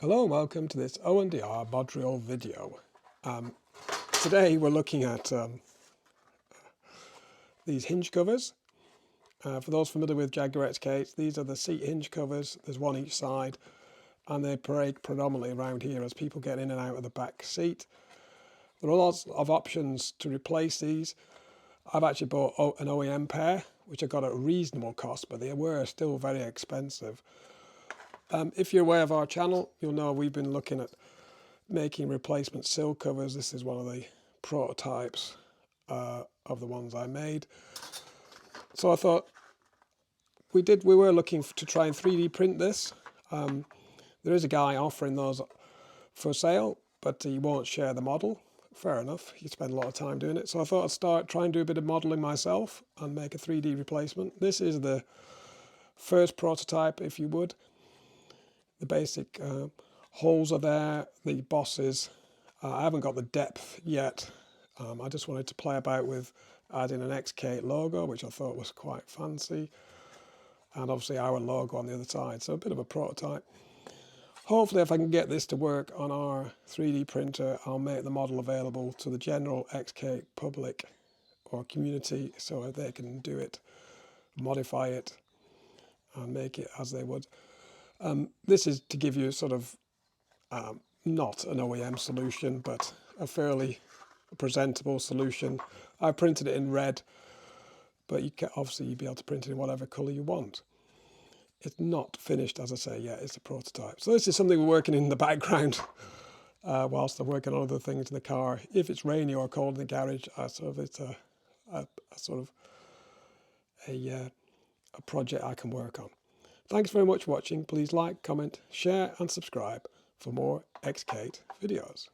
Hello and welcome to this O&DR Modurol video. Today we're looking at these hinge covers. For those familiar with Jaguar XK8, these are the seat hinge covers. There's one each side and they break predominantly around here as people get in and out of the back seat. There are lots of options to replace these. I've actually bought an OEM pair which I got at a reasonable cost, but they were still very expensive. If you're aware of our channel, you'll know we've been looking at making replacement sill covers. This is one of the prototypes of the ones I made. So I thought we were looking to try and 3D print this. There is a guy offering those for sale, but he won't share the model. Fair enough, he spent a lot of time doing it. So I thought I'd try and do a bit of modeling myself and make a 3D replacement. This is the first prototype, if you would. The basic holes are there, the bosses. I haven't got the depth yet. I just wanted to play about with adding an XK8 logo, which I thought was quite fancy. And obviously our logo on the other side, so a bit of a prototype. Hopefully if I can get this to work on our 3D printer, I'll make the model available to the general XK8 public or community so they can do it, modify it and make it as they would. This is to give you sort of not an OEM solution, but a fairly presentable solution. I printed it in red, but obviously you'd be able to print it in whatever colour you want. It's not finished, as I say, yet. It's a prototype. So this is something we're working in the background whilst I'm working on other things in the car. If it's rainy or cold in the garage, it's a project I can work on. Thanks very much for watching. Please like, comment, share and subscribe for more XK8 videos.